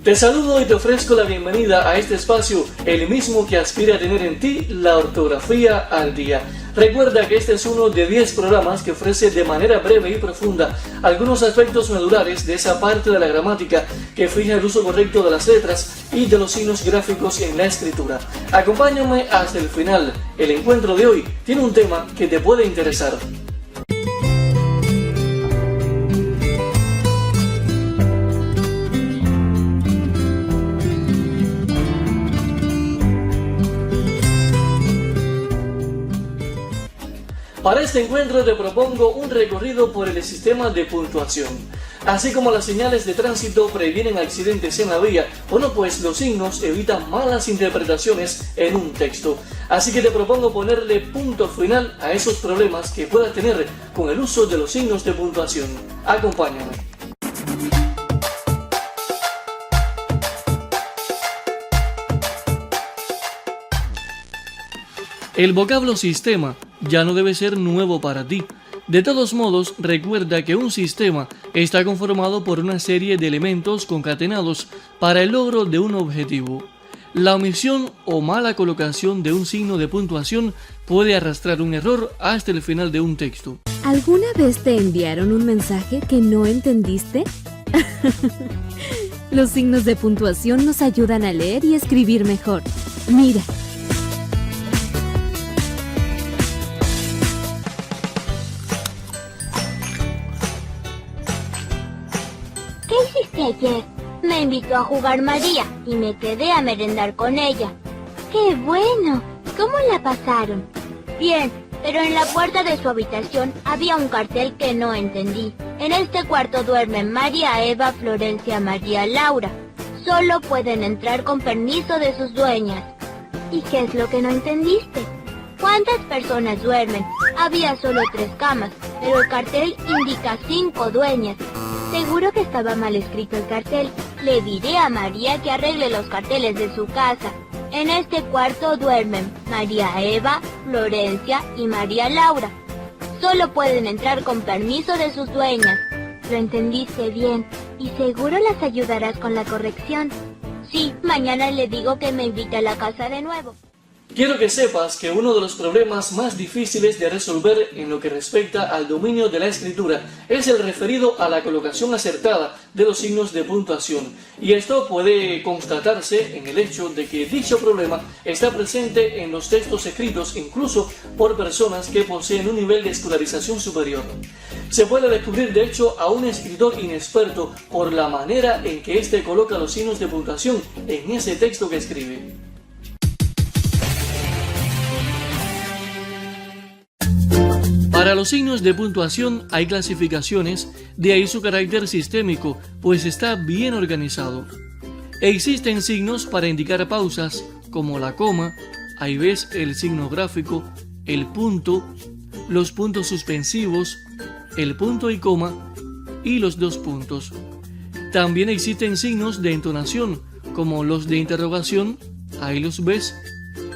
Te saludo y te ofrezco la bienvenida a este espacio, el mismo que aspira a tener en ti la ortografía al día. Recuerda que este es uno de 10 programas que ofrece de manera breve y profunda algunos aspectos medulares de esa parte de la gramática que fija el uso correcto de las letras y de los signos gráficos en la escritura. Acompáñame hasta el final. El encuentro de hoy tiene un tema que te puede interesar. Para este encuentro te propongo un recorrido por el sistema de puntuación. Así como las señales de tránsito previenen accidentes en la vía, bueno, pues los signos evitan malas interpretaciones en un texto. Así que te propongo ponerle punto final a esos problemas que puedas tener con el uso de los signos de puntuación. Acompáñame. El vocablo sistema ya no debe ser nuevo para ti. De todos modos, recuerda que un sistema está conformado por una serie de elementos concatenados para el logro de un objetivo. La omisión o mala colocación de un signo de puntuación puede arrastrar un error hasta el final de un texto. ¿Alguna vez te enviaron un mensaje que no entendiste? Los signos de puntuación nos ayudan a leer y escribir mejor. Mira. Ayer me invitó a jugar María y me quedé a merendar con ella. ¡Qué bueno! ¿Cómo la pasaron? Bien, pero en la puerta de su habitación había un cartel que no entendí. En este cuarto duermen María Eva, Florencia, María Laura. Solo pueden entrar con permiso de sus dueñas. ¿Y qué es lo que no entendiste? ¿Cuántas personas duermen? Había solo 3 camas, pero el cartel indica 5 dueñas. Seguro que estaba mal escrito el cartel. Le diré a María que arregle los carteles de su casa. En este cuarto duermen María Eva, Florencia y María Laura. Solo pueden entrar con permiso de sus dueñas. Lo entendiste bien y seguro las ayudarás con la corrección. Sí, mañana le digo que me invite a la casa de nuevo. Quiero que sepas que uno de los problemas más difíciles de resolver en lo que respecta al dominio de la escritura es el referido a la colocación acertada de los signos de puntuación. Y esto puede constatarse en el hecho de que dicho problema está presente en los textos escritos incluso por personas que poseen un nivel de escolarización superior. Se puede descubrir de hecho a un escritor inexperto por la manera en que éste coloca los signos de puntuación en ese texto que escribe. Para los signos de puntuación hay clasificaciones, de ahí su carácter sistémico, pues está bien organizado. Existen signos para indicar pausas, como la coma, ahí ves el signo gráfico, el punto, los puntos suspensivos, el punto y coma, y los 2 puntos. También existen signos de entonación, como los de interrogación, ahí los ves,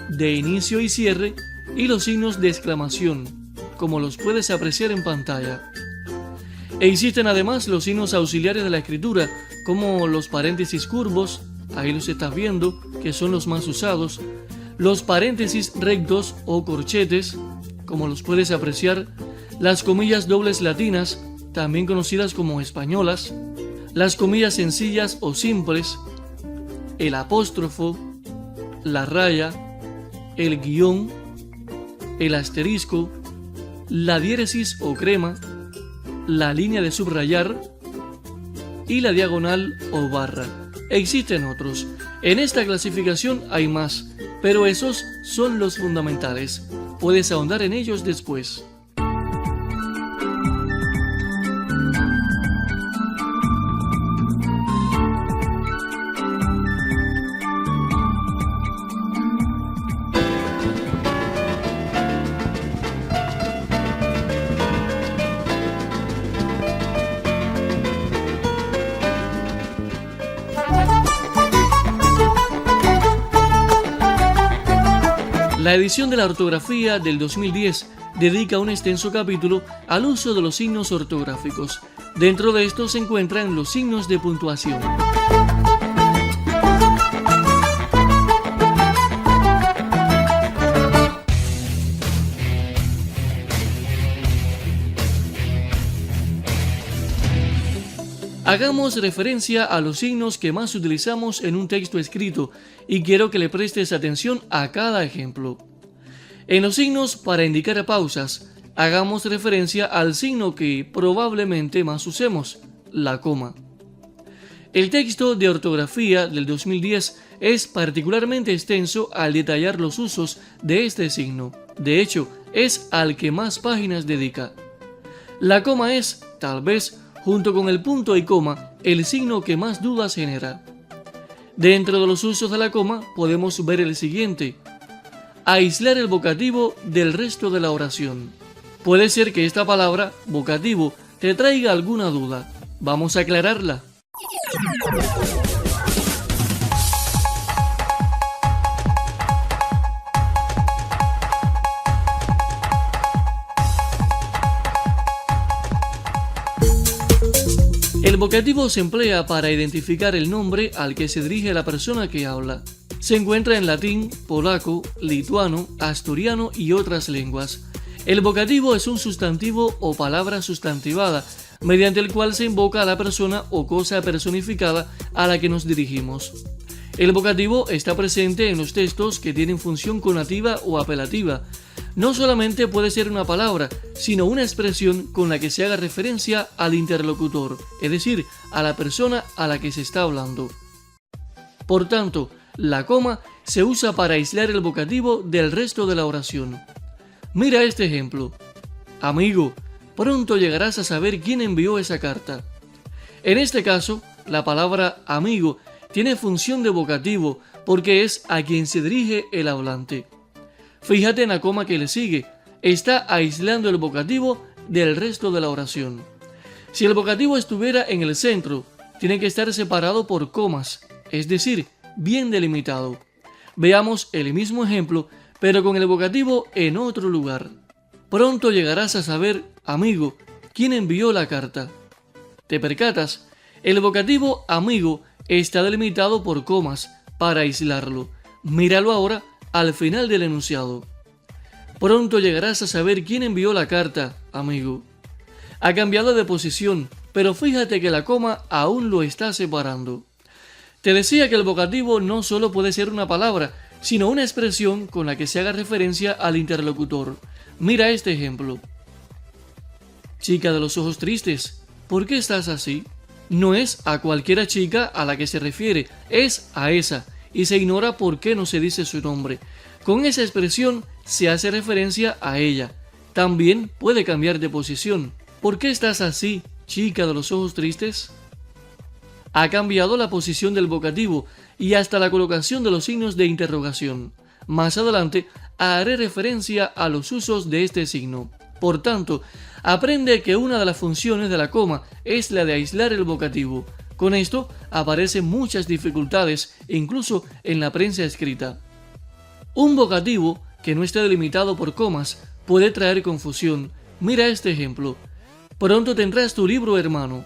de inicio y cierre, y los signos de exclamación, como los puedes apreciar en pantalla. Existen además los signos auxiliares de la escritura, como los paréntesis curvos, ahí los estás viendo, que son los más usados, los paréntesis rectos o corchetes, como los puedes apreciar, las comillas dobles latinas, también conocidas como españolas, las comillas sencillas o simples, el apóstrofo, la raya, el guión, el asterisco, la diéresis o crema, la línea de subrayar y la diagonal o barra. Existen otros. En esta clasificación hay más, pero esos son los fundamentales. Puedes ahondar en ellos después. La edición de la ortografía del 2010 dedica un extenso capítulo al uso de los signos ortográficos. Dentro de estos se encuentran los signos de puntuación. Hagamos referencia a los signos que más utilizamos en un texto escrito y quiero que le prestes atención a cada ejemplo. En los signos para indicar pausas, hagamos referencia al signo que probablemente más usemos, la coma. El texto de ortografía del 2010 es particularmente extenso al detallar los usos de este signo. De hecho, es al que más páginas dedica. La coma es, tal vez, junto con el punto y coma, el signo que más dudas genera. Dentro de los usos de la coma podemos ver el siguiente: aislar el vocativo del resto de la oración. Puede ser que esta palabra, vocativo, te traiga alguna duda. Vamos a aclararla. El vocativo se emplea para identificar el nombre al que se dirige la persona que habla. Se encuentra en latín, polaco, lituano, asturiano y otras lenguas. El vocativo es un sustantivo o palabra sustantivada, mediante el cual se invoca a la persona o cosa personificada a la que nos dirigimos. El vocativo está presente en los textos que tienen función conativa o apelativa. No solamente puede ser una palabra, sino una expresión con la que se haga referencia al interlocutor, es decir, a la persona a la que se está hablando. Por tanto, la coma se usa para aislar el vocativo del resto de la oración. Mira este ejemplo. Amigo, pronto llegarás a saber quién envió esa carta. En este caso, la palabra amigo tiene función de vocativo porque es a quien se dirige el hablante. Fíjate en la coma que le sigue. Está aislando el vocativo del resto de la oración. Si el vocativo estuviera en el centro, tiene que estar separado por comas, es decir, bien delimitado. Veamos el mismo ejemplo, pero con el vocativo en otro lugar. Pronto llegarás a saber, amigo, quién envió la carta. ¿Te percatas? El vocativo amigo está delimitado por comas para aislarlo. Míralo ahora al final del enunciado. Pronto llegarás a saber quién envió la carta, amigo. Ha cambiado de posición, pero fíjate que la coma aún lo está separando. Te decía que el vocativo no solo puede ser una palabra, sino una expresión con la que se haga referencia al interlocutor. Mira este ejemplo. Chica de los ojos tristes, ¿por qué estás así? No es a cualquiera chica a la que se refiere, es a esa, y se ignora por qué no se dice su nombre. Con esa expresión se hace referencia a ella. También puede cambiar de posición. ¿Por qué estás así, chica de los ojos tristes? Ha cambiado la posición del vocativo y hasta la colocación de los signos de interrogación. Más adelante haré referencia a los usos de este signo. Por tanto, aprende que una de las funciones de la coma es la de aislar el vocativo. Con esto aparecen muchas dificultades, incluso en la prensa escrita. Un vocativo que no esté delimitado por comas puede traer confusión. Mira este ejemplo. Pronto tendrás tu libro, hermano.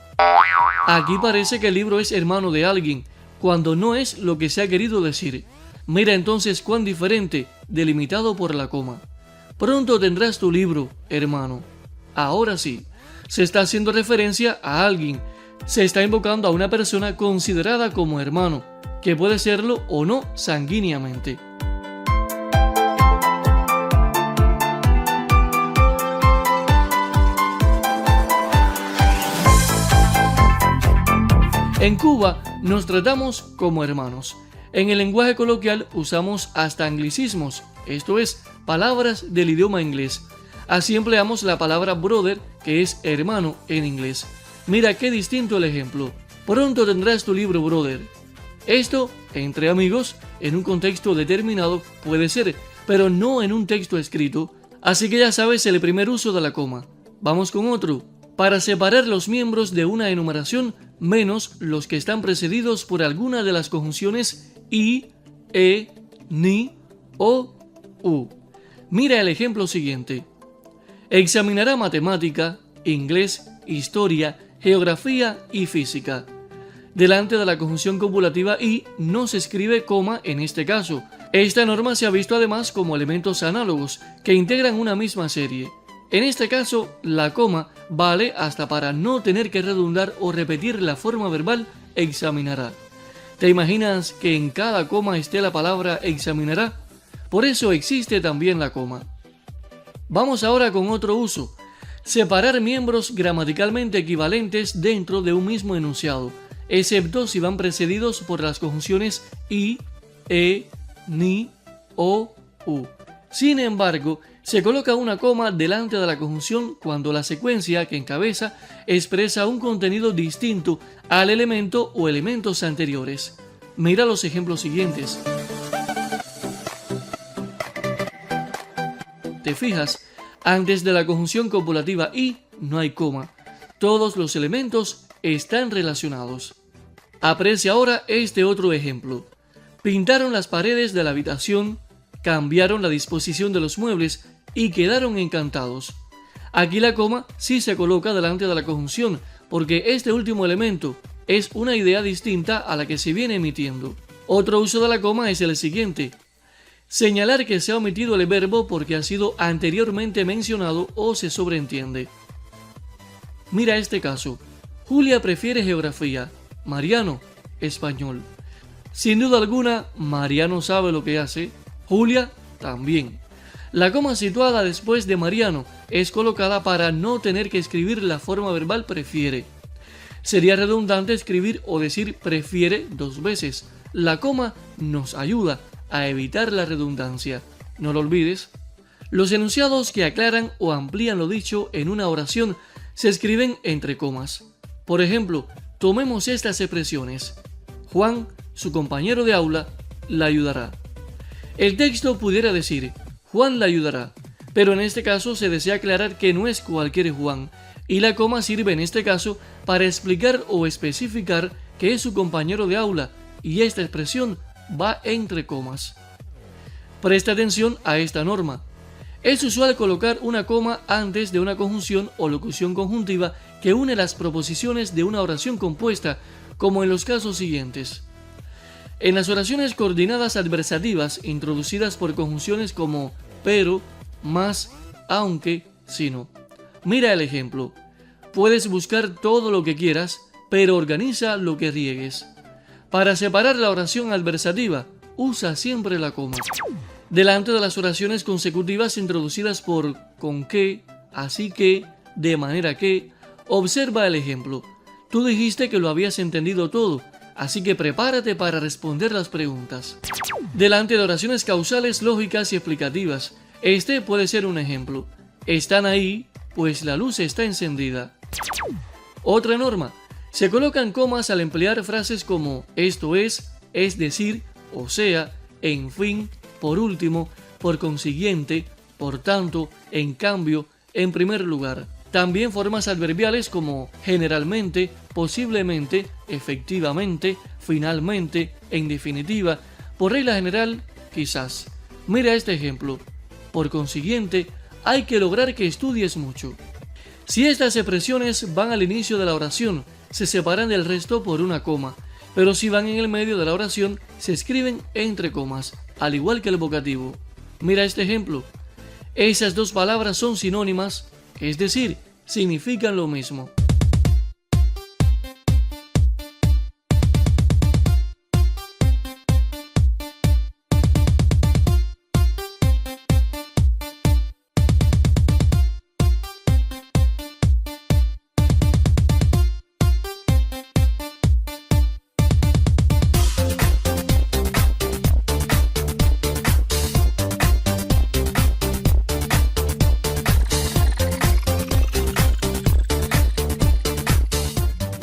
Aquí parece que el libro es hermano de alguien, cuando no es lo que se ha querido decir. Mira entonces cuán diferente, delimitado por la coma. Pronto tendrás tu libro, hermano. Ahora sí, se está haciendo referencia a alguien. Se está invocando a una persona considerada como hermano, que puede serlo o no sanguíneamente. En Cuba nos tratamos como hermanos. En el lenguaje coloquial usamos hasta anglicismos, esto es, palabras del idioma inglés. Así empleamos la palabra brother, que es hermano en inglés. Mira qué distinto el ejemplo. Pronto tendrás tu libro, brother. Esto, entre amigos, en un contexto determinado puede ser, pero no en un texto escrito. Así que ya sabes el primer uso de la coma. Vamos con otro. Para separar los miembros de una enumeración, menos los que están precedidos por alguna de las conjunciones i, e, ni, o, u. Mira el ejemplo siguiente. Examinará matemática, inglés, historia, geografía y física. Delante de la conjunción copulativa y no se escribe coma en este caso. Esta norma se ha visto además como elementos análogos que integran una misma serie. En este caso, la coma vale hasta para no tener que redundar o repetir la forma verbal examinará. ¿Te imaginas que en cada coma esté la palabra examinará? Por eso existe también la coma. Vamos ahora con otro uso. Separar miembros gramaticalmente equivalentes dentro de un mismo enunciado, excepto si van precedidos por las conjunciones i, e, ni, o, u. Sin embargo, se coloca una coma delante de la conjunción cuando la secuencia que encabeza expresa un contenido distinto al elemento o elementos anteriores. Mira los ejemplos siguientes. ¿Te fijas? Antes de la conjunción copulativa y no hay coma. Todos los elementos están relacionados. Aprecia ahora este otro ejemplo. Pintaron las paredes de la habitación, cambiaron la disposición de los muebles y quedaron encantados. Aquí la coma sí se coloca delante de la conjunción, porque este último elemento es una idea distinta a la que se viene emitiendo. Otro uso de la coma es el siguiente. Señalar que se ha omitido el verbo porque ha sido anteriormente mencionado o se sobreentiende. Mira este caso. Julia prefiere geografía, Mariano, español. Sin duda alguna, Mariano sabe lo que hace, Julia también. La coma situada después de Mariano es colocada para no tener que escribir la forma verbal prefiere. Sería redundante escribir o decir prefiere dos veces. La coma nos ayuda a evitar la redundancia. No lo olvides. Los enunciados que aclaran o amplían lo dicho en una oración se escriben entre comas. Por ejemplo, tomemos estas expresiones. Juan, su compañero de aula, la ayudará. El texto pudiera decir Juan la ayudará, pero en este caso se desea aclarar que no es cualquier Juan, y la coma sirve en este caso para explicar o especificar que es su compañero de aula, y esta expresión va entre comas. Presta atención a esta norma. Es usual colocar una coma antes de una conjunción o locución conjuntiva que une las proposiciones de una oración compuesta, como en los casos siguientes. En las oraciones coordinadas adversativas introducidas por conjunciones como pero, más, aunque, sino. Mira el ejemplo. Puedes buscar todo lo que quieras, pero organiza lo que riegues. Para separar la oración adversativa, usa siempre la coma. Delante de las oraciones consecutivas introducidas por con que, así que, de manera que, observa el ejemplo. Tú dijiste que lo habías entendido todo, así que prepárate para responder las preguntas. Delante de oraciones causales lógicas y explicativas, este puede ser un ejemplo. Están ahí, pues la luz está encendida. Otra norma. Se colocan comas al emplear frases como esto es decir, o sea, en fin, por último, por consiguiente, por tanto, en cambio, en primer lugar. También formas adverbiales como generalmente, posiblemente, efectivamente, finalmente, en definitiva, por regla general, quizás. Mira este ejemplo. Por consiguiente, hay que lograr que estudies mucho. Si estas expresiones van al inicio de la oración, se separan del resto por una coma, pero si van en el medio de la oración, se escriben entre comas, al igual que el vocativo. Mira este ejemplo. Esas dos palabras son sinónimas, es decir, significan lo mismo.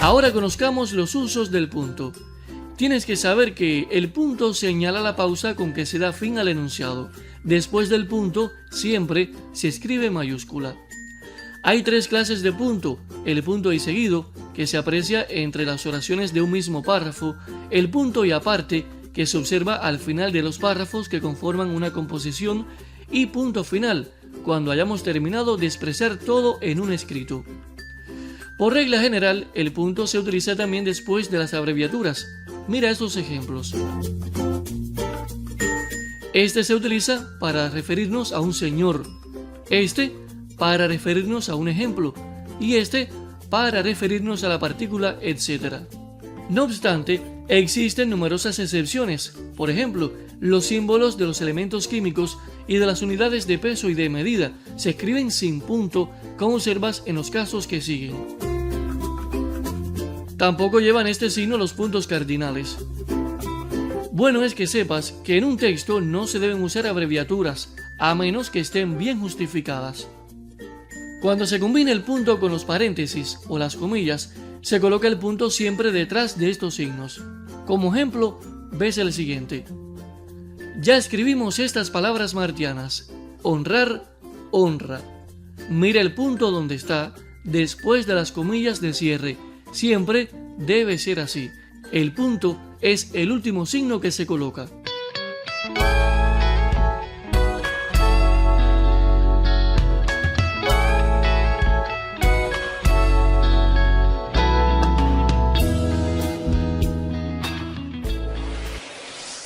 Ahora conozcamos los usos del punto. Tienes que saber que el punto señala la pausa con que se da fin al enunciado. Después del punto, siempre se escribe mayúscula. Hay tres clases de punto: el punto y seguido, que se aprecia entre las oraciones de un mismo párrafo; el punto y aparte, que se observa al final de los párrafos que conforman una composición; y punto final, cuando hayamos terminado de expresar todo en un escrito. Por regla general, el punto se utiliza también después de las abreviaturas. Mira estos ejemplos. Este se utiliza para referirnos a un señor, este para referirnos a un ejemplo y este para referirnos a la partícula, etc. No obstante, existen numerosas excepciones. Por ejemplo, los símbolos de los elementos químicos y de las unidades de peso y de medida se escriben sin punto, como observas en los casos que siguen. Tampoco llevan este signo los puntos cardinales. Bueno es que sepas que en un texto no se deben usar abreviaturas, a menos que estén bien justificadas. Cuando se combina el punto con los paréntesis o las comillas, se coloca el punto siempre detrás de estos signos. Como ejemplo, ves el siguiente. Ya escribimos estas palabras martianas. Honrar, honra. Mira el punto donde está, después de las comillas de cierre. Siempre debe ser así. El punto es el último signo que se coloca.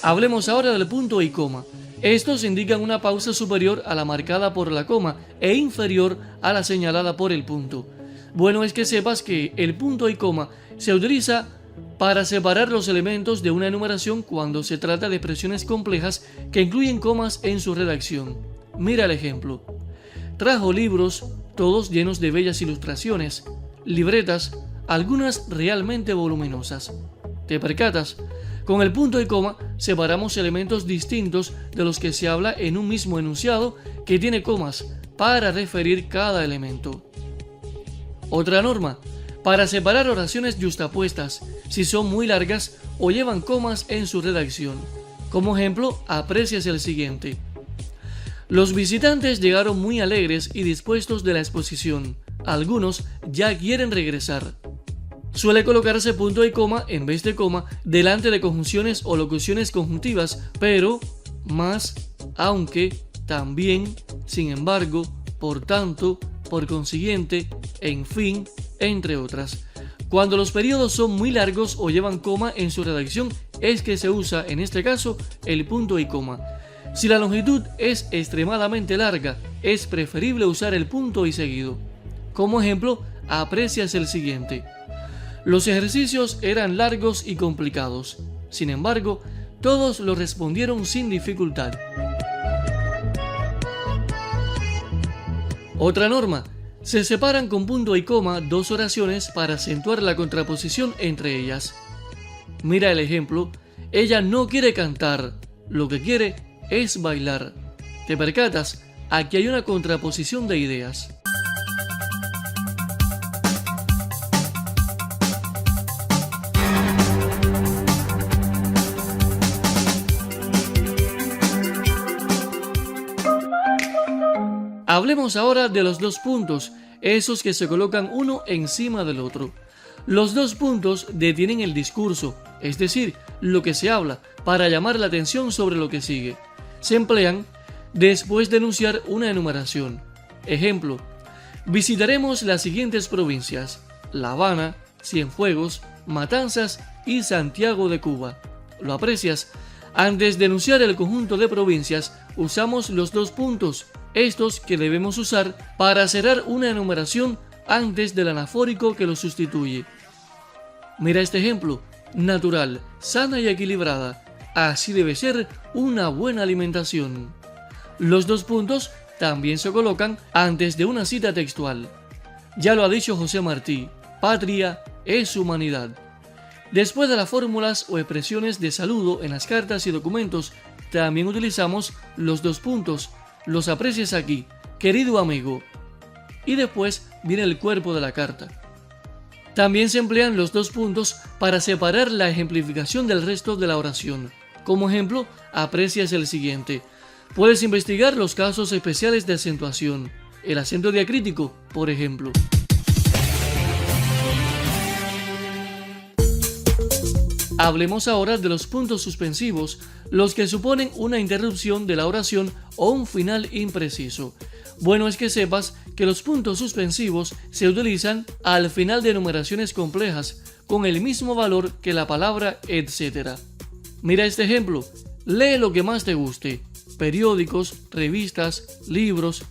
Hablemos ahora del punto y coma. Estos indican una pausa superior a la marcada por la coma e inferior a la señalada por el punto. Bueno es que sepas que el punto y coma se utiliza para separar los elementos de una enumeración cuando se trata de expresiones complejas que incluyen comas en su redacción. Mira el ejemplo. Trajo libros, todos llenos de bellas ilustraciones, libretas, algunas realmente voluminosas. ¿Te percatas? Con el punto y coma separamos elementos distintos de los que se habla en un mismo enunciado que tiene comas para referir cada elemento. Otra norma, para separar oraciones yuxtapuestas si son muy largas o llevan comas en su redacción. Como ejemplo, aprecias el siguiente. Los visitantes llegaron muy alegres y dispuestos de la exposición. Algunos ya quieren regresar. Suele colocarse punto y coma en vez de coma delante de conjunciones o locuciones conjuntivas, pero, más, aunque, también, sin embargo, por tanto, por consiguiente, en fin, entre otras. Cuando los periodos son muy largos o llevan coma en su redacción, es que se usa, en este caso, el punto y coma. Si la longitud es extremadamente larga, es preferible usar el punto y seguido. Como ejemplo, aprecias el siguiente. Los ejercicios eran largos y complicados. Sin embargo, todos lo respondieron sin dificultad. Otra norma. Se separan con punto y coma dos oraciones para acentuar la contraposición entre ellas. Mira el ejemplo. Ella no quiere cantar. Lo que quiere es bailar. ¿Te percatas? Aquí hay una contraposición de ideas. Hablemos ahora de los dos puntos, esos que se colocan uno encima del otro. Los dos puntos detienen el discurso, es decir, lo que se habla, para llamar la atención sobre lo que sigue. Se emplean después de enunciar una enumeración. Ejemplo, visitaremos las siguientes provincias: La Habana, Cienfuegos, Matanzas y Santiago de Cuba. ¿Lo aprecias? Antes de enunciar el conjunto de provincias, usamos los dos puntos, estos que debemos usar para cerrar una enumeración antes del anafórico que lo sustituye. Mira este ejemplo: natural, sana y equilibrada. Así debe ser una buena alimentación. Los dos puntos también se colocan antes de una cita textual. Ya lo ha dicho José Martí: patria es humanidad. Después de las fórmulas o expresiones de saludo en las cartas y documentos, también utilizamos los dos puntos. Los aprecias aquí, querido amigo. Y después viene el cuerpo de la carta. También se emplean los dos puntos para separar la ejemplificación del resto de la oración. Como ejemplo, aprecias el siguiente. Puedes investigar los casos especiales de acentuación. El acento diacrítico, por ejemplo. Hablemos ahora de los puntos suspensivos, los que suponen una interrupción de la oración o un final impreciso. Bueno es que sepas que los puntos suspensivos se utilizan al final de enumeraciones complejas, con el mismo valor que la palabra etc. Mira este ejemplo: lee lo que más te guste, periódicos, revistas, libros.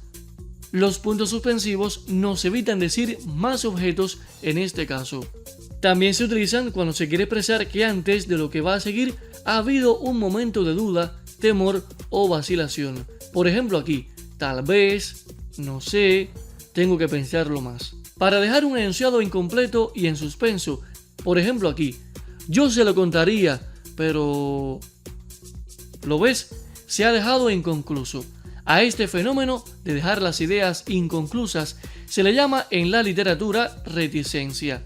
los puntos suspensivos nos evitan decir más objetos en este caso. También se utilizan cuando se quiere expresar que antes de lo que va a seguir ha habido un momento de duda, temor o vacilación. Por ejemplo aquí, tal vez, no sé, tengo que pensarlo más. Para dejar un enunciado incompleto y en suspenso, por ejemplo aquí, yo se lo contaría, pero... ¿Lo ves? Se ha dejado inconcluso. A este fenómeno de dejar las ideas inconclusas se le llama en la literatura reticencia.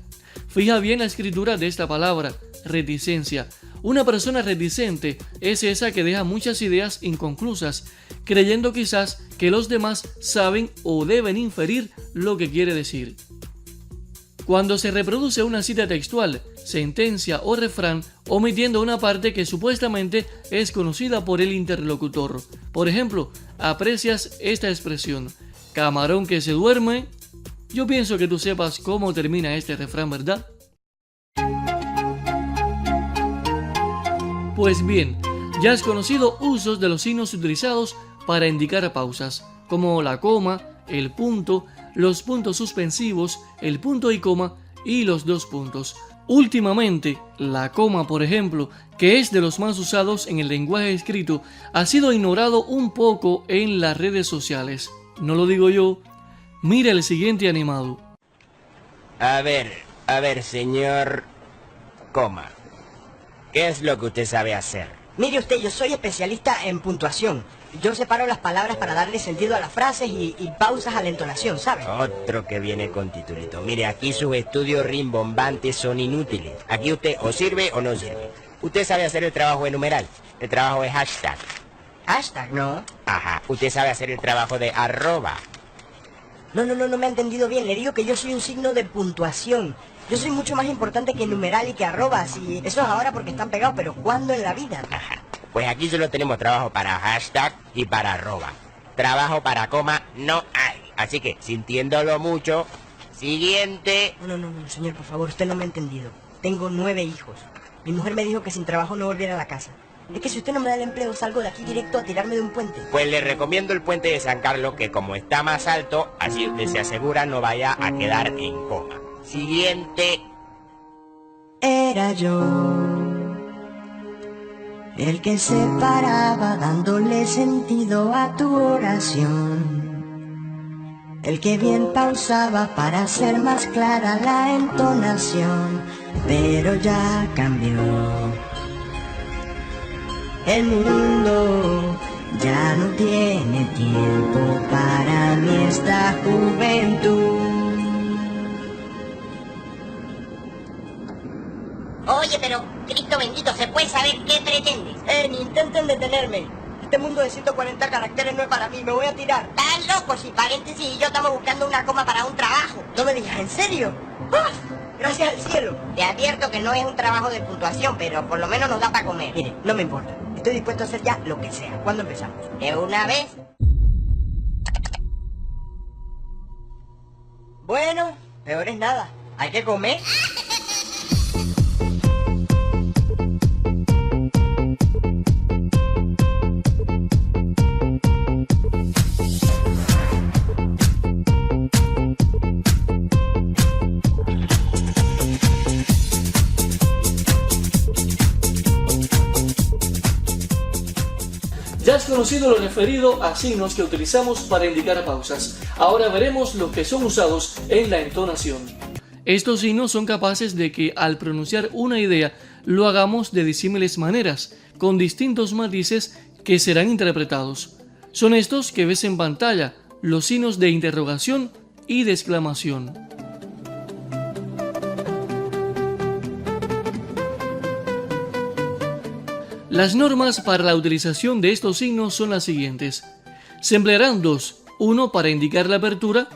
Fija bien la escritura de esta palabra, reticencia. Una persona reticente es esa que deja muchas ideas inconclusas, creyendo quizás que los demás saben o deben inferir lo que quiere decir. Cuando se reproduce una cita textual, sentencia o refrán, omitiendo una parte que supuestamente es conocida por el interlocutor. Por ejemplo, aprecias esta expresión, camarón que se duerme. Yo pienso que tú sepas cómo termina este refrán, ¿verdad? Pues bien, ya has conocido usos de los signos utilizados para indicar pausas, como la coma, el punto, los puntos suspensivos, el punto y coma y los dos puntos. Últimamente, la coma, por ejemplo, que es de los más usados en el lenguaje escrito, ha sido ignorado un poco en las redes sociales. No lo digo yo. Mira el siguiente animado. A ver, señor... coma. ¿Qué es lo que usted sabe hacer? Mire usted, yo soy especialista en puntuación. Yo separo las palabras para darle sentido a las frases y pausas a la entonación, ¿sabe? Otro que viene con titulito. Mire, aquí sus estudios rimbombantes son inútiles. Aquí usted o sirve o no sirve. Usted sabe hacer el trabajo de numeral, el trabajo de hashtag. Hashtag, ¿no? Ajá, usted sabe hacer el trabajo de arroba. No me ha entendido bien. Le digo que yo soy un signo de puntuación. Yo soy mucho más importante que numeral y que arrobas. Y eso es ahora porque están pegados, pero ¿cuándo en la vida? Ajá. Pues aquí solo tenemos trabajo para hashtag y para arroba. Trabajo para coma no hay. Así que, sintiéndolo mucho, siguiente. No, señor, por favor, usted no me ha entendido. Tengo 9 hijos. Mi mujer me dijo que sin trabajo no volviera a la casa. Es que si usted no me da el empleo, salgo de aquí directo a tirarme de un puente. Pues le recomiendo el puente de San Carlos, que como está más alto, así usted se asegura no vaya a quedar en coma. Siguiente. Era yo el que se paraba dándole sentido a tu oración, el que bien pausaba para hacer más clara la entonación, pero ya cambió. El mundo ya no tiene tiempo para mí esta juventud. Oye, pero, Cristo bendito, ¿se puede saber qué pretendes? Ni intenten detenerme. Este mundo de 140 caracteres no es para mí, me voy a tirar. ¿Estás loco? Si paréntesis y yo estamos buscando una coma para un trabajo. No me digas, ¿en serio? ¡Ah! Gracias al cielo. Te advierto que no es un trabajo de puntuación, pero por lo menos nos da para comer. Mire, no me importa. Estoy dispuesto a hacer ya lo que sea. ¿Cuándo empezamos? ¿De una vez? Bueno, peor es nada. Hay que comer. Ya has conocido lo referido a signos que utilizamos para indicar pausas. Ahora veremos los que son usados en la entonación. Estos signos son capaces de que al pronunciar una idea lo hagamos de disímiles maneras, con distintos matices que serán interpretados. Son estos que ves en pantalla, los signos de interrogación y de exclamación. Las normas para la utilización de estos signos son las siguientes. Se emplearán dos, uno para indicar la apertura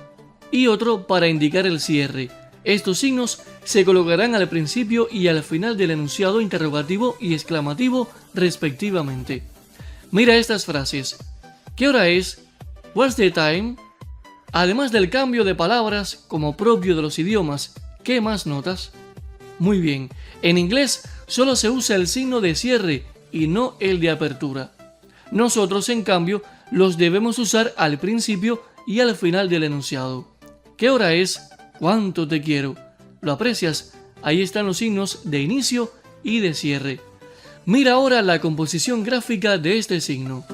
y otro para indicar el cierre. Estos signos se colocarán al principio y al final del enunciado interrogativo y exclamativo respectivamente. Mira estas frases. ¿Qué hora es? What's the time? Además del cambio de palabras como propio de los idiomas, ¿qué más notas? Muy bien, en inglés solo se usa el signo de cierre y no el de apertura. Nosotros, en cambio, los debemos usar al principio y al final del enunciado. ¿Qué hora es? ¿Cuánto te quiero? ¿Lo aprecias? Ahí están los signos de inicio y de cierre. Mira ahora la composición gráfica de este signo.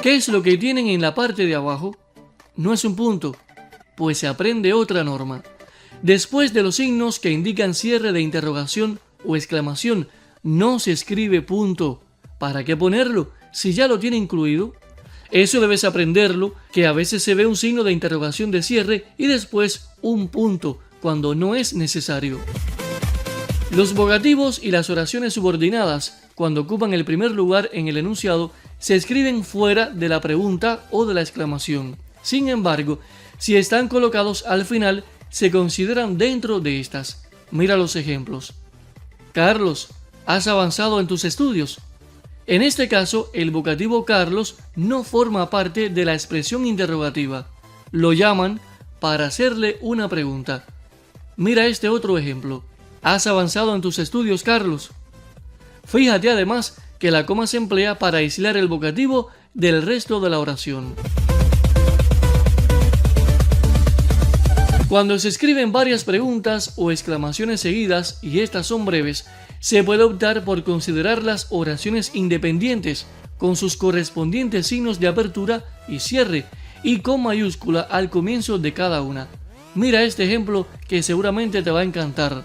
¿Qué es lo que tienen en la parte de abajo? No es un punto, pues se aprende otra norma. Después de los signos que indican cierre de interrogación o exclamación, no se escribe punto. ¿Para qué ponerlo si ya lo tiene incluido? Eso debes aprenderlo, que a veces se ve un signo de interrogación de cierre y después un punto, cuando no es necesario. Los vocativos y las oraciones subordinadas, cuando ocupan el primer lugar en el enunciado, se escriben fuera de la pregunta o de la exclamación. Sin embargo, si están colocados al final, se consideran dentro de estas. Mira los ejemplos. Carlos, ¿has avanzado en tus estudios? En este caso, el vocativo Carlos no forma parte de la expresión interrogativa. Lo llaman para hacerle una pregunta. Mira este otro ejemplo. ¿Has avanzado en tus estudios, Carlos? Fíjate además que la coma se emplea para aislar el vocativo del resto de la oración. Cuando se escriben varias preguntas o exclamaciones seguidas y estas son breves, se puede optar por considerarlas oraciones independientes con sus correspondientes signos de apertura y cierre y con mayúscula al comienzo de cada una. Mira este ejemplo que seguramente te va a encantar.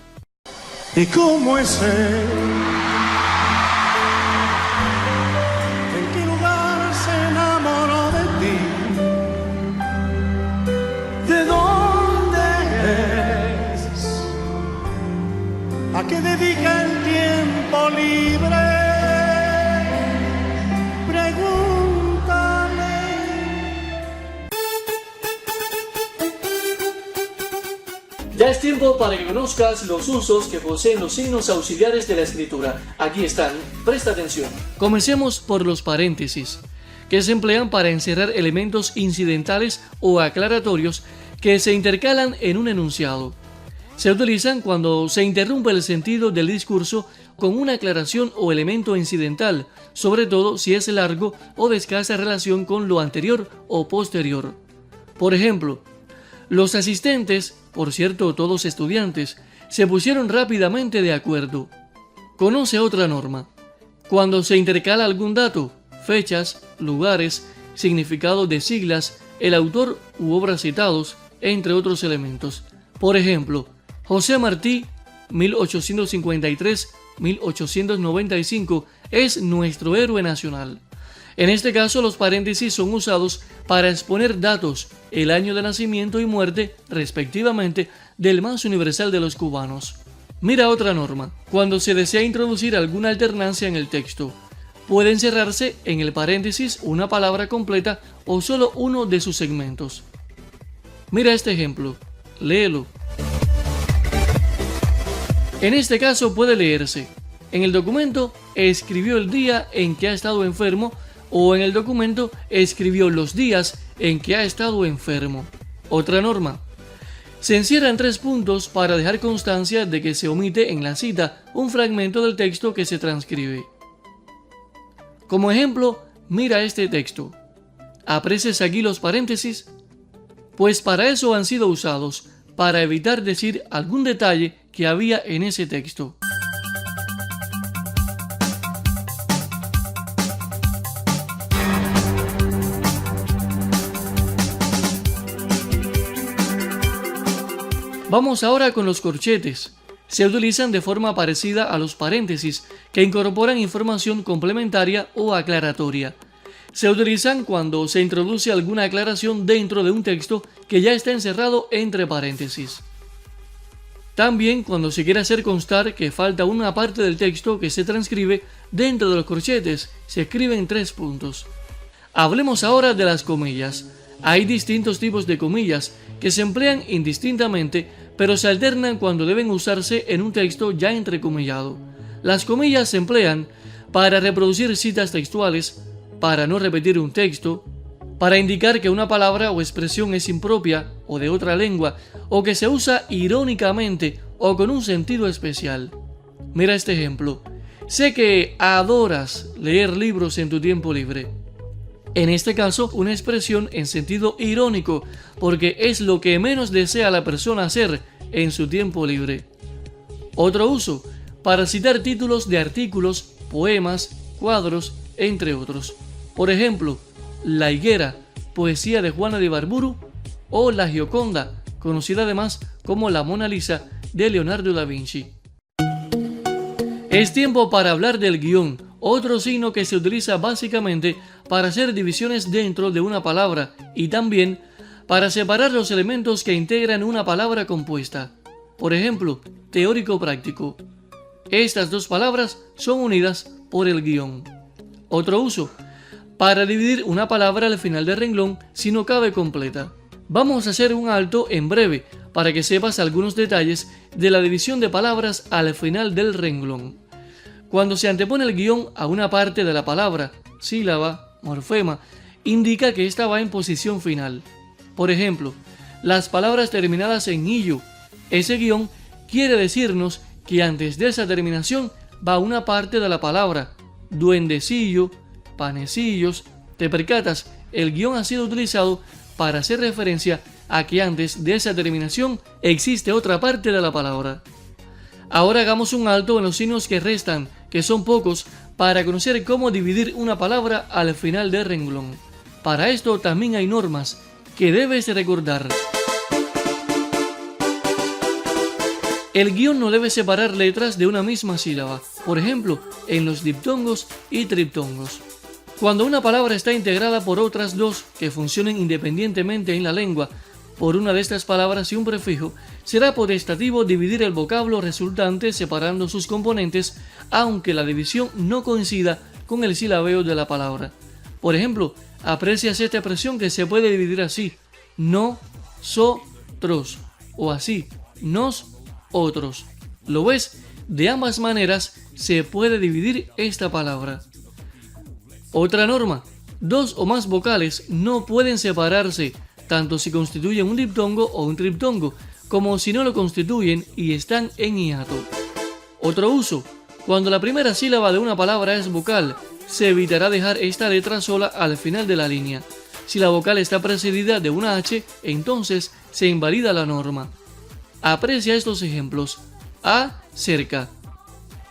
¿Y cómo es él? ¿En qué lugar se enamoró de ti? ¿De dónde es? ¿A qué dedica el tiempo libre? Pregúntale. Ya es tiempo para que conozcas los usos que poseen los signos auxiliares de la escritura. Aquí están, presta atención. Comencemos por los paréntesis, que se emplean para encerrar elementos incidentales o aclaratorios que se intercalan en un enunciado. Se utilizan cuando se interrumpe el sentido del discurso con una aclaración o elemento incidental, sobre todo si es largo o de escasa relación con lo anterior o posterior. Por ejemplo, los asistentes, por cierto todos estudiantes, se pusieron rápidamente de acuerdo. Conoce otra norma. Cuando se intercala algún dato, fechas, lugares, significado de siglas, el autor u obras citados, entre otros elementos. Por ejemplo, José Martí, 1853-1895, es nuestro héroe nacional. En este caso, los paréntesis son usados para exponer datos, el año de nacimiento y muerte, respectivamente, del más universal de los cubanos. Mira otra norma. Cuando se desea introducir alguna alternancia en el texto, puede encerrarse en el paréntesis una palabra completa o solo uno de sus segmentos. Mira este ejemplo. Léelo. En este caso puede leerse: en el documento escribió el día en que ha estado enfermo, o en el documento escribió los días en que ha estado enfermo. Otra norma. Se encierra en 3 puntos para dejar constancia de que se omite en la cita un fragmento del texto que se transcribe. Como ejemplo, mira este texto. ¿Aprecias aquí los paréntesis? Pues para eso han sido usados, para evitar decir algún detalle que había en ese texto. Vamos ahora con los corchetes. Se utilizan de forma parecida a los paréntesis, que incorporan información complementaria o aclaratoria. Se utilizan cuando se introduce alguna aclaración dentro de un texto que ya está encerrado entre paréntesis. También cuando se quiere hacer constar que falta una parte del texto que se transcribe dentro de los corchetes, se escriben 3 puntos. Hablemos ahora de las comillas. Hay distintos tipos de comillas que se emplean indistintamente, pero se alternan cuando deben usarse en un texto ya entrecomillado. Las comillas se emplean para reproducir citas textuales, para no repetir un texto, para indicar que una palabra o expresión es impropia o de otra lengua, o que se usa irónicamente o con un sentido especial. Mira este ejemplo. Sé que adoras leer libros en tu tiempo libre. En este caso, una expresión en sentido irónico, porque es lo que menos desea la persona hacer en su tiempo libre. Otro uso, para citar títulos de artículos, poemas, cuadros, entre otros. Por ejemplo, La higuera, poesía de Juana de Ibarburu, o La Gioconda, conocida además como La Mona Lisa de Leonardo da Vinci. Es tiempo para hablar del guión, otro signo que se utiliza básicamente para hacer divisiones dentro de una palabra y también para separar los elementos que integran una palabra compuesta. Por ejemplo, teórico-práctico. Estas dos palabras son unidas por el guión. Otro uso, para dividir una palabra al final del renglón si no cabe completa. Vamos a hacer un alto en breve para que sepas algunos detalles de la división de palabras al final del renglón. Cuando se antepone el guión a una parte de la palabra, sílaba, morfema, indica que ésta va en posición final. Por ejemplo, las palabras terminadas en illo. Ese guión quiere decirnos que antes de esa terminación va una parte de la palabra. Duendecillo, panecillos. ¿Te percatas? El guión ha sido utilizado para hacer referencia a que antes de esa terminación existe otra parte de la palabra. Ahora hagamos un alto en los signos que restan, que son pocos, para conocer cómo dividir una palabra al final del renglón. Para esto también hay normas que debes recordar. El guión no debe separar letras de una misma sílaba, por ejemplo, en los diptongos y triptongos. Cuando una palabra está integrada por otras dos que funcionen independientemente en la lengua, por una de estas palabras y un prefijo, será potestativo dividir el vocablo resultante separando sus componentes, aunque la división no coincida con el silabeo de la palabra. Por ejemplo, aprecias esta expresión que se puede dividir así: no, so, tros, o así, nos, otros. ¿Lo ves? De ambas maneras se puede dividir esta palabra. Otra norma: dos o más vocales no pueden separarse, tanto si constituyen un diptongo o un triptongo, como si no lo constituyen y están en hiato. Otro uso: cuando la primera sílaba de una palabra es vocal, se evitará dejar esta letra sola al final de la línea. Si la vocal está precedida de una H, entonces se invalida la norma. Aprecia estos ejemplos. A, cerca.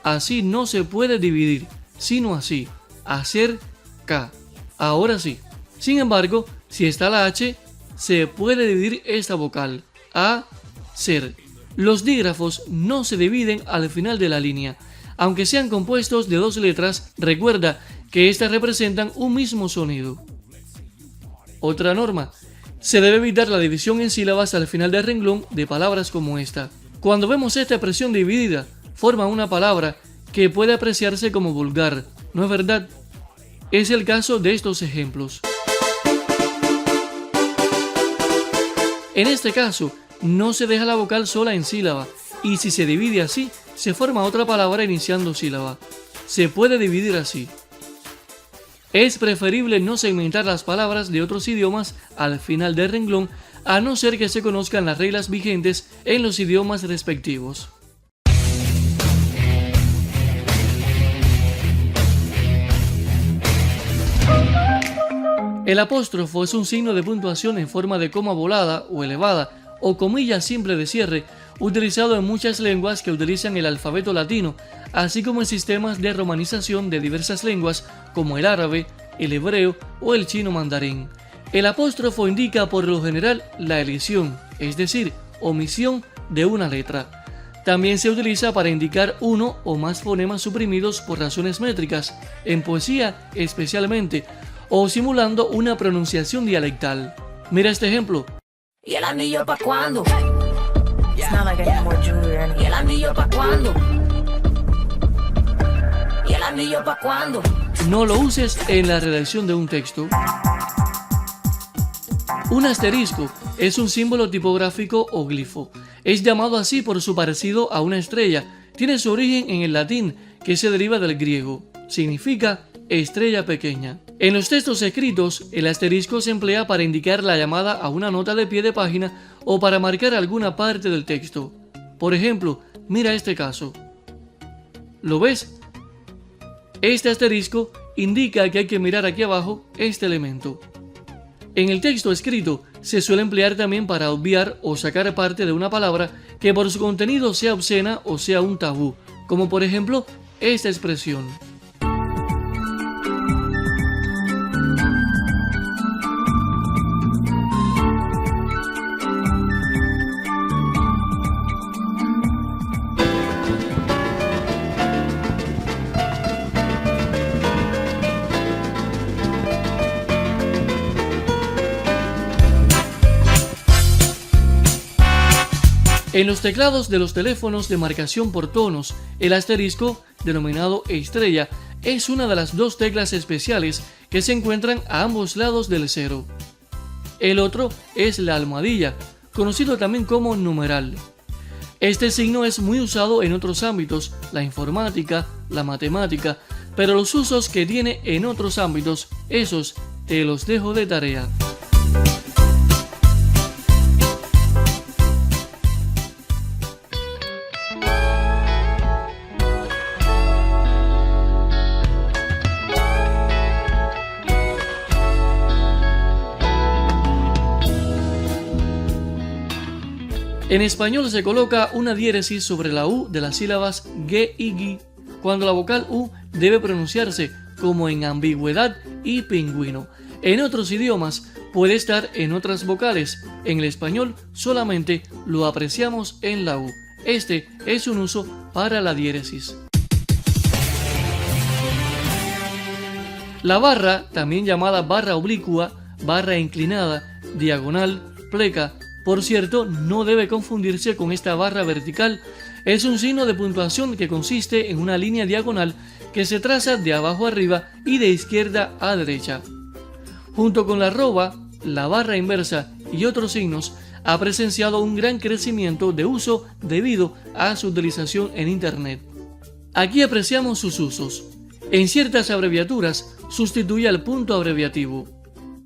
Así no se puede dividir, sino así. Hacer, K. Ahora sí. Sin embargo, si está la H, se puede dividir esta vocal. A, ser. Los dígrafos no se dividen al final de la línea. Aunque sean compuestos de dos letras, recuerda que estas representan un mismo sonido. Otra norma: se debe evitar la división en sílabas al final del renglón de palabras como esta. Cuando vemos esta expresión dividida, forma una palabra que puede apreciarse como vulgar, ¿no es verdad? Es el caso de estos ejemplos. En este caso, no se deja la vocal sola en sílaba, y si se divide así, se forma otra palabra iniciando sílaba. Se puede dividir así. Es preferible no segmentar las palabras de otros idiomas al final del renglón, a no ser que se conozcan las reglas vigentes en los idiomas respectivos. El apóstrofo es un signo de puntuación en forma de coma volada o elevada, o comilla simple de cierre, utilizado en muchas lenguas que utilizan el alfabeto latino, así como en sistemas de romanización de diversas lenguas como el árabe, el hebreo o el chino mandarín. El apóstrofo indica por lo general la elisión, es decir, omisión de una letra. También se utiliza para indicar uno o más fonemas suprimidos por razones métricas, en poesía especialmente, o simulando una pronunciación dialectal. Mira este ejemplo. ¿Y el anillo pa' cuándo? ¿Y el anillo pa' cuándo? ¿Y el anillo pa' cuándo? No lo uses en la redacción de un texto. Un asterisco es un símbolo tipográfico o glifo. Es llamado así por su parecido a una estrella. Tiene su origen en el latín, que se deriva del griego. Significa estrella pequeña. En los textos escritos, el asterisco se emplea para indicar la llamada a una nota de pie de página o para marcar alguna parte del texto. Por ejemplo, mira este caso. ¿Lo ves? Este asterisco indica que hay que mirar aquí abajo este elemento. En el texto escrito se suele emplear también para obviar o sacar parte de una palabra que por su contenido sea obscena o sea un tabú, como por ejemplo esta expresión. En los teclados de los teléfonos de marcación por tonos, el asterisco, denominado estrella, es una de las dos teclas especiales que se encuentran a ambos lados del cero. El otro es la almohadilla, conocido también como numeral. Este signo es muy usado en otros ámbitos, la informática, la matemática, pero los usos que tiene en otros ámbitos, esos te los dejo de tarea. En español se coloca una diéresis sobre la U de las sílabas G y G cuando la vocal U debe pronunciarse, como en ambigüedad y pingüino. En otros idiomas puede estar en otras vocales. En el español solamente lo apreciamos en la U. Este es un uso para la diéresis. La barra, también llamada barra oblicua, barra inclinada, diagonal, pleca, por cierto, no debe confundirse con esta barra vertical. Es un signo de puntuación que consiste en una línea diagonal que se traza de abajo a arriba y de izquierda a derecha. Junto con la arroba, la barra inversa y otros signos, ha presenciado un gran crecimiento de uso debido a su utilización en Internet. Aquí apreciamos sus usos. En ciertas abreviaturas sustituye al punto abreviativo.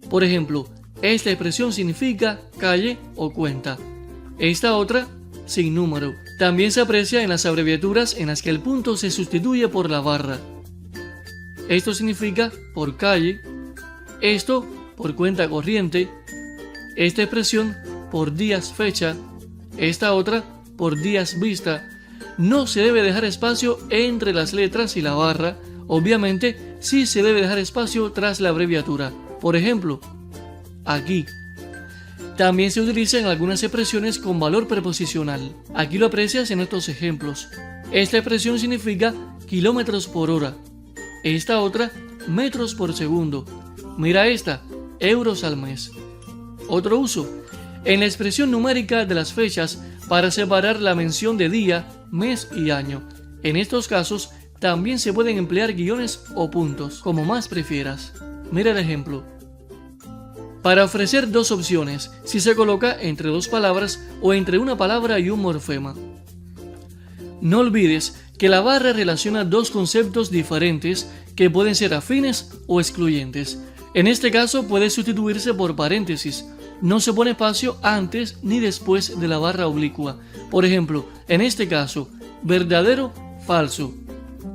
Por ejemplo, esta expresión significa calle o cuenta. Esta otra, sin número. También se aprecia en las abreviaturas en las que el punto se sustituye por la barra. Esto significa por calle, esto por cuenta corriente, esta expresión por días fecha, esta otra por días vista. No se debe dejar espacio entre las letras y la barra. Obviamente, sí se debe dejar espacio tras la abreviatura. Por ejemplo, aquí. También se utiliza en algunas expresiones con valor preposicional. Aquí lo aprecias en estos ejemplos. Esta expresión significa kilómetros por hora. Esta otra, metros por segundo. Mira esta, euros al mes. Otro uso, en la expresión numérica de las fechas para separar la mención de día, mes y año. En estos casos también se pueden emplear guiones o puntos, como más prefieras. Mira el ejemplo. Para ofrecer dos opciones, si se coloca entre dos palabras o entre una palabra y un morfema. No olvides que la barra relaciona dos conceptos diferentes que pueden ser afines o excluyentes. En este caso puede sustituirse por paréntesis. No se pone espacio antes ni después de la barra oblicua. Por ejemplo, en este caso, verdadero, falso.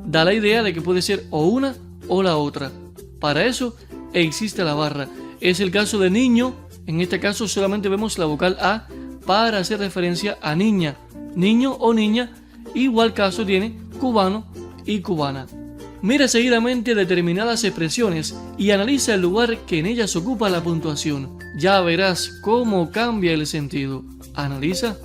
Da la idea de que puede ser o una o la otra. Para eso existe la barra. Es el caso de niño. En este caso solamente vemos la vocal A para hacer referencia a niña. Niño o niña. Igual caso tiene cubano y cubana. Mira seguidamente determinadas expresiones y analiza el lugar que en ellas ocupa la puntuación. Ya verás cómo cambia el sentido. Analiza.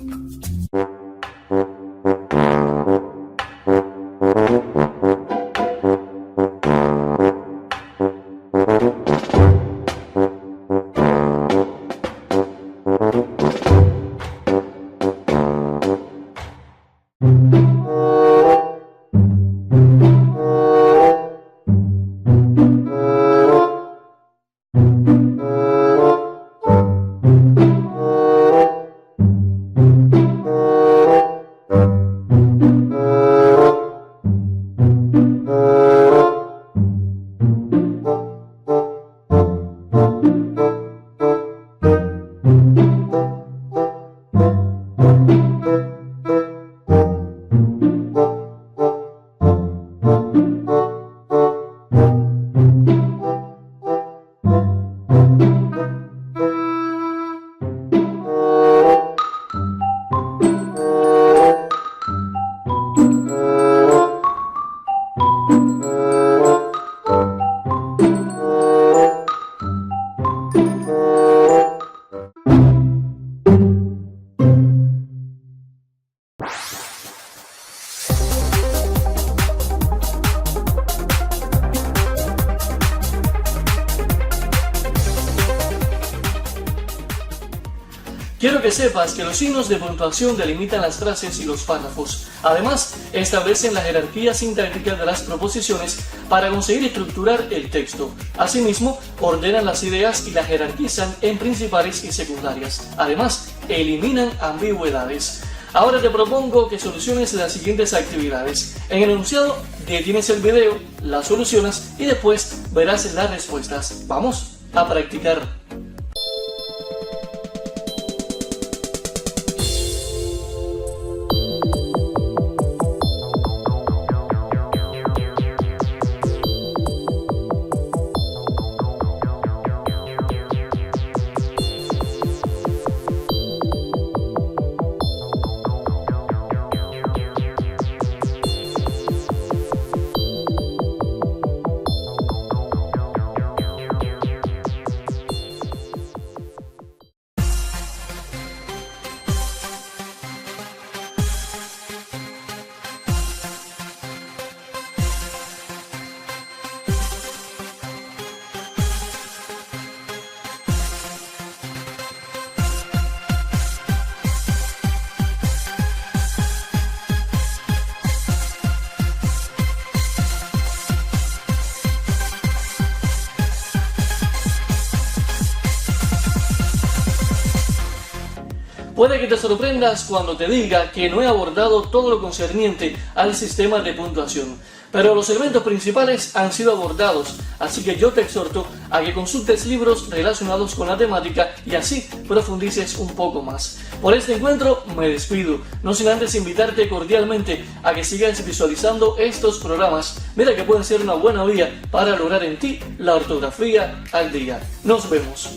Quiero que sepas que los signos de puntuación delimitan las frases y los párrafos. Además, establecen la jerarquía sintáctica de las proposiciones para conseguir estructurar el texto. Asimismo, ordenan las ideas y las jerarquizan en principales y secundarias. Además, eliminan ambigüedades. Ahora te propongo que soluciones las siguientes actividades. En el enunciado, detienes el video, las solucionas y después verás las respuestas. Vamos a practicar. Puede que te sorprendas cuando te diga que no he abordado todo lo concerniente al sistema de puntuación, pero los elementos principales han sido abordados, así que yo te exhorto a que consultes libros relacionados con la temática y así profundices un poco más. Por este encuentro me despido, no sin antes invitarte cordialmente a que sigas visualizando estos programas. Mira que pueden ser una buena vía para lograr en ti la ortografía al día. Nos vemos.